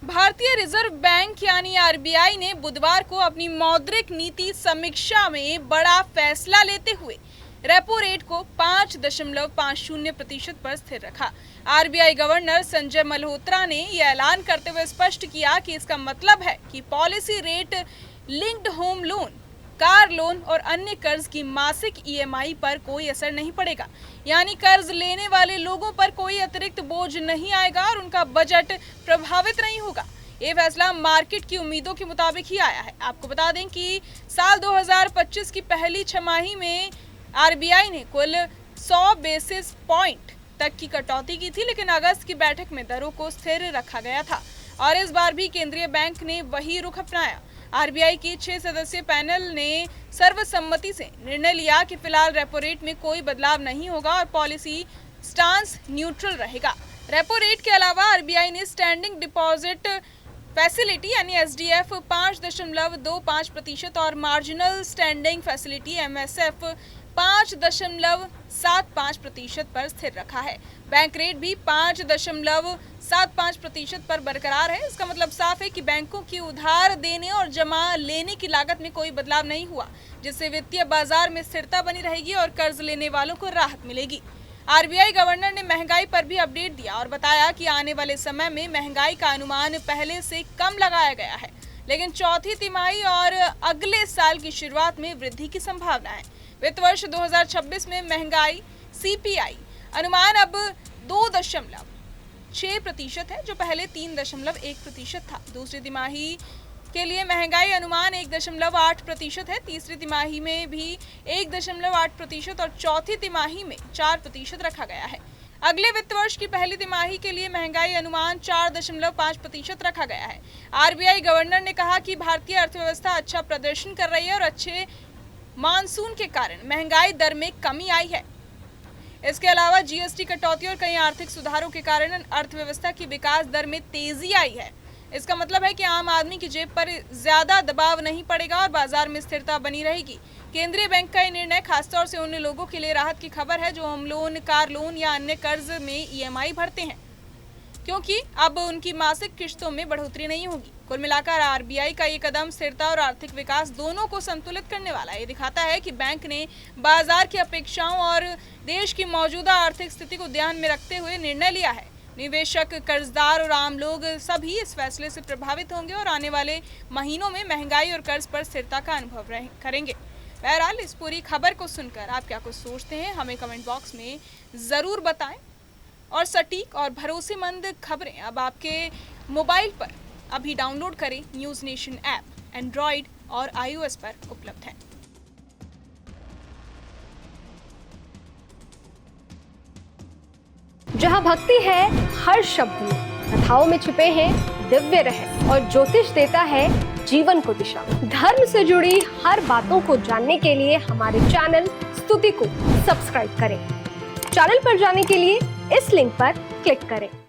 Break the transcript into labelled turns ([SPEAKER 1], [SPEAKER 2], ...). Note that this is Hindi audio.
[SPEAKER 1] भारतीय रिजर्व बैंक यानी आरबीआई ने बुधवार को अपनी मौद्रिक नीति समीक्षा में बड़ा फैसला लेते हुए रेपो रेट को 5.50% पर स्थिर रखा। आरबीआई गवर्नर संजय मल्होत्रा ने यह ऐलान करते हुए स्पष्ट किया कि इसका मतलब है कि policy rate linked home loan, car loan और अन्य कर्ज की मासिक ईएमआई पर कोई असर नहीं पड़ेगा। यानी कर्ज लेने वाले लोगों पर कोई अतिरिक्त बोझ नहीं आएगा और उनका बजट प्रभावित नहीं होगा। ये फैसला मार्केट की उम्मीदों के मुताबिक ही आया है। आपको बता दें कि साल 2025 की पहली छमाही में आरबीआई ने कुल 100 बेसिस पॉइंट तक की कटौती की थी, लेकिन अगस्त की बैठक में दरों को स्थिर रखा गया था और इस बार भी केंद्रीय बैंक ने वही रुख अपनाया। आरबीआई की 6 सदस्यीय पैनल ने सर्वसम्मति से निर्णय लिया कि फिलहाल रेपो रेट में कोई बदलाव नहीं होगा और पॉलिसी स्टांस न्यूट्रल रहेगा। रेपो रेट के अलावा आरबीआई ने स्टैंडिंग डिपॉजिट फैसिलिटी यानी एसडीएफ 5.25% और मार्जिनल स्टैंडिंग फैसिलिटी एमएसएफ 5.75% पर स्थिर रखा है। बैंक रेट भी 5.75% पर बरकरार है। इसका मतलब साफ है कि बैंकों की उधार देने और जमा लेने की लागत में कोई बदलाव नहीं हुआ, जिससे वित्तीय बाजार में स्थिरता बनी रहेगी और कर्ज लेने वालों को राहत मिलेगी। आरबीआई गवर्नर ने महंगाई पर भी अपडेट दिया और बताया कि आने वाले समय में महंगाई का अनुमान पहले से कम लगाया गया है, लेकिन चौथी तिमाही और अगले साल की शुरुआत में वृद्धि की संभावना है। वित्त वर्ष 2026 में महंगाई सीपीआई अनुमान अब 2.6% है, जो पहले 3.1% था। दूसरी तिमाही के लिए महंगाई अनुमान 1.8% है, तीसरी तिमाही में भी 1.8% और चौथी तिमाही में 4% रखा गया है। अगले वित्त वर्ष की पहली तिमाही के लिए महंगाई अनुमान 4.5% रखा गया है। आरबीआई गवर्नर ने कहा कि भारतीय अर्थव्यवस्था अच्छा प्रदर्शन कर रही है और अच्छे मानसून के कारण महंगाई दर में कमी आई है। इसके अलावा जीएसटी कटौती और कई आर्थिक सुधारों के कारण अर्थव्यवस्था की विकास दर में तेजी आई है। इसका मतलब है कि आम आदमी की जेब पर ज्यादा दबाव नहीं पड़ेगा और बाजार में स्थिरता बनी रहेगी। केंद्रीय बैंक का ये निर्णय खासतौर से उन लोगों के लिए राहत की खबर है जो होम लोन, कार लोन या अन्य कर्ज में ईएमआई भरते हैं, क्योंकि अब उनकी मासिक किश्तों में बढ़ोतरी नहीं होगी। कुल मिलाकर आरबीआई का ये कदम स्थिरता और आर्थिक विकास दोनों को संतुलित करने वाला है। ये दिखाता है कि बैंक ने बाजार की अपेक्षाओं और देश की मौजूदा आर्थिक स्थिति को ध्यान में रखते हुए निर्णय लिया है। निवेशक, कर्जदार और आम लोग सभी इस फैसले से प्रभावित होंगे और आने वाले महीनों में महंगाई और कर्ज पर स्थिरता का अनुभव करेंगे। बहरहाल, इस पूरी खबर को सुनकर आप क्या कुछ सोचते हैं, हमें कमेंट बॉक्स में ज़रूर बताएं। और सटीक और भरोसेमंद खबरें अब आपके मोबाइल पर अभी डाउनलोड करें। न्यूज़ नेशन ऐप एंड्रॉइड और आईओएस पर उपलब्ध है।
[SPEAKER 2] जहां भक्ति है हर शब्द में, कथाओं में छुपे हैं दिव्य रहस्य और ज्योतिष देता है जीवन को दिशा। धर्म से जुड़ी हर बातों को जानने के लिए हमारे चैनल स्तुति को सब्सक्राइब करें। चैनल पर जाने के लिए इस लिंक पर क्लिक करें।